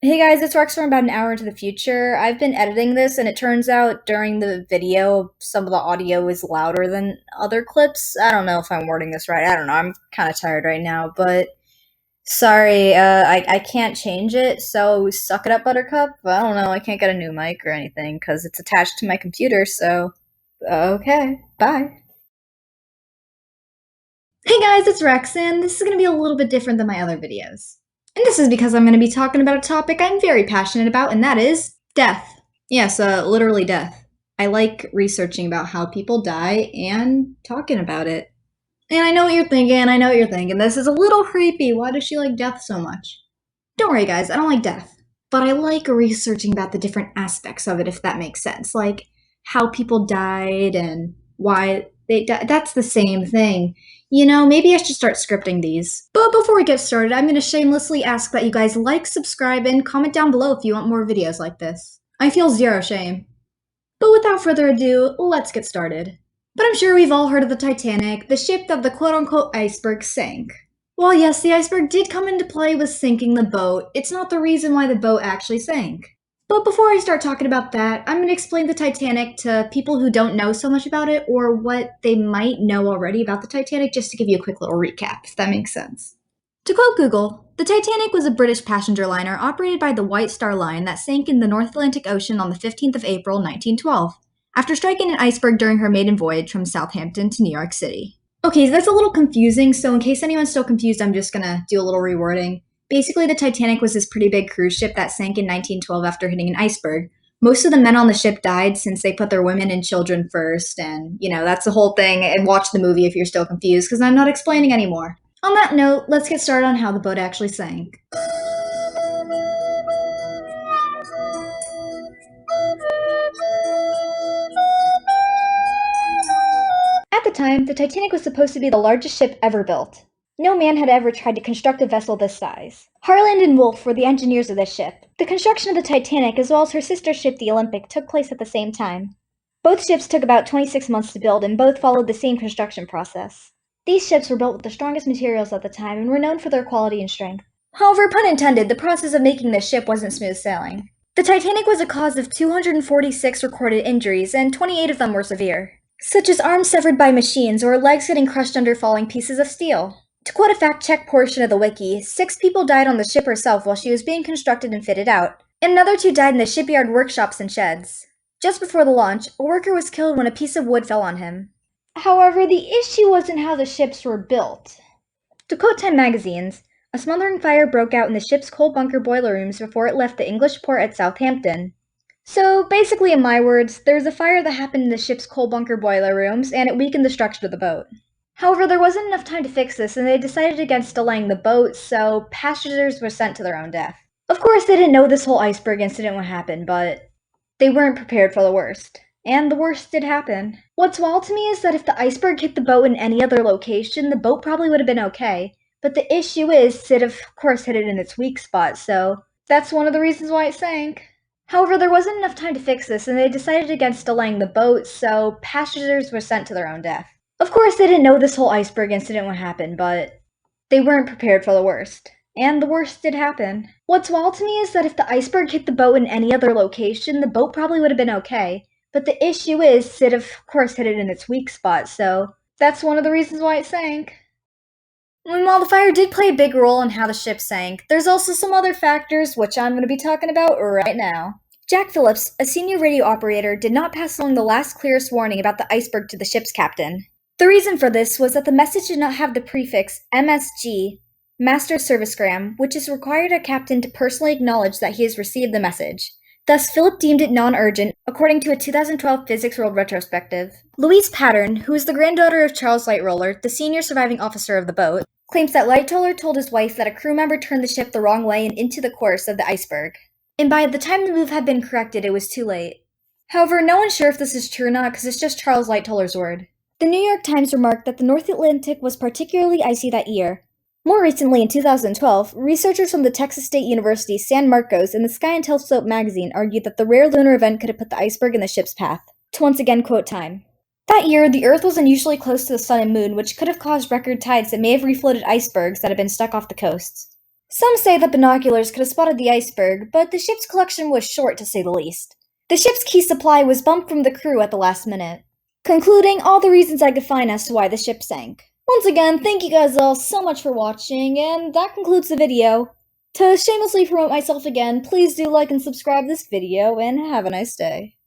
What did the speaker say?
Hey guys, it's Rex from about an hour into the future. I've been editing this, and it turns out during the video, some of the audio is louder than other clips. I don't know if I'm wording this right. I don't know. I'm kind of tired right now, but sorry, I can't change it, so suck it up, Buttercup. I don't know. I can't get a new mic or anything because it's attached to my computer, so okay, bye. Hey guys, it's Rex, and this is going to be a little bit different than my other videos. And this is because I'm going to be talking about a topic I'm very passionate about, and that is death. Yes, literally death. I like researching about how people die and talking about it. And I know what you're thinking, this is a little creepy. Why does she like death so much? Don't worry, guys, I don't like death. But I like researching about the different aspects of it, if that makes sense. Like how people died and why they died. That's the same thing. You know, maybe I should start scripting these. But before we get started, I'm going to shamelessly ask that you guys like, subscribe, and comment down below if you want more videos like this. I feel zero shame. But without further ado, let's get started. But I'm sure we've all heard of the Titanic, the ship that the quote-unquote iceberg sank. While yes, the iceberg did come into play with sinking the boat, it's not the reason why the boat actually sank. But before I start talking about that, I'm going to explain the Titanic to people who don't know so much about it or what they might know already about the Titanic, just to give you a quick little recap, if that makes sense. To quote Google, the Titanic was a British passenger liner operated by the White Star Line that sank in the North Atlantic Ocean on the 15th of April, 1912, after striking an iceberg during her maiden voyage from Southampton to New York City. Okay, so that's a little confusing, so in case anyone's still confused, I'm just gonna do a little rewording. Basically, the Titanic was this pretty big cruise ship that sank in 1912 after hitting an iceberg. Most of the men on the ship died since they put their women and children first, and, that's the whole thing, and watch the movie if you're still confused, because I'm not explaining anymore. On that note, let's get started on how the boat actually sank. At the time, the Titanic was supposed to be the largest ship ever built. No man had ever tried to construct a vessel this size. Harland and Wolff were the engineers of this ship. The construction of the Titanic, as well as her sister ship, the Olympic, took place at the same time. Both ships took about 26 months to build, and both followed the same construction process. These ships were built with the strongest materials at the time and were known for their quality and strength. However, pun intended, the process of making this ship wasn't smooth sailing. The Titanic was a cause of 246 recorded injuries, and 28 of them were severe, such as arms severed by machines or legs getting crushed under falling pieces of steel. To quote a fact-check portion of the wiki, 6 people died on the ship herself while she was being constructed and fitted out, and another 2 died in the shipyard workshops and sheds. Just before the launch, a worker was killed when a piece of wood fell on him. However, the issue wasn't how the ships were built. To quote Time magazines, a smoldering fire broke out in the ship's coal bunker boiler rooms before it left the English port at Southampton. So, basically, in my words, there's a fire that happened in the ship's coal bunker boiler rooms, and it weakened the structure of the boat. However, there wasn't enough time to fix this, and they decided against delaying the boat, so passengers were sent to their own death. Of course, they didn't know this whole iceberg incident would happen, but they weren't prepared for the worst. And the worst did happen. What's wild to me is that if the iceberg hit the boat in any other location, the boat probably would have been okay. But the issue is, it of course hit it in its weak spot, so that's one of the reasons why it sank. However, there wasn't enough time to fix this, and they decided against delaying the boat, so passengers were sent to their own death. Of course, they didn't know this whole iceberg incident would happen, but they weren't prepared for the worst. And the worst did happen. What's wild to me is that if the iceberg hit the boat in any other location, the boat probably would have been okay. But the issue is, it of course hit it in its weak spot, so that's one of the reasons why it sank. And while the fire did play a big role in how the ship sank, there's also some other factors which I'm going to be talking about right now. Jack Phillips, a senior radio operator, did not pass along the last clearest warning about the iceberg to the ship's captain. The reason for this was that the message did not have the prefix MSG, Master Servicegram, which is required a captain to personally acknowledge that he has received the message. Thus, Philip deemed it non-urgent, according to a 2012 Physics World retrospective. Louise Pattern, who is the granddaughter of Charles Lightoller, the senior surviving officer of the boat, claims that Lightoller told his wife that a crew member turned the ship the wrong way and into the course of the iceberg. And by the time the move had been corrected, it was too late. However, no one's sure if this is true or not because it's just Charles Lightoller's word. The New York Times remarked that the North Atlantic was particularly icy that year. More recently, in 2012, researchers from the Texas State University San Marcos and the Sky and Telescope magazine argued that the rare lunar event could have put the iceberg in the ship's path. To once again quote Time. That year, the Earth was unusually close to the Sun and Moon, which could have caused record tides that may have refloated icebergs that had been stuck off the coasts. Some say that binoculars could have spotted the iceberg, but the ship's collection was short to say the least. The ship's key supply was bumped from the crew at the last minute, concluding all the reasons I could find as to why the ship sank. Once again, thank you guys all so much for watching, and that concludes the video. To shamelessly promote myself again, please do like and subscribe this video, and have a nice day.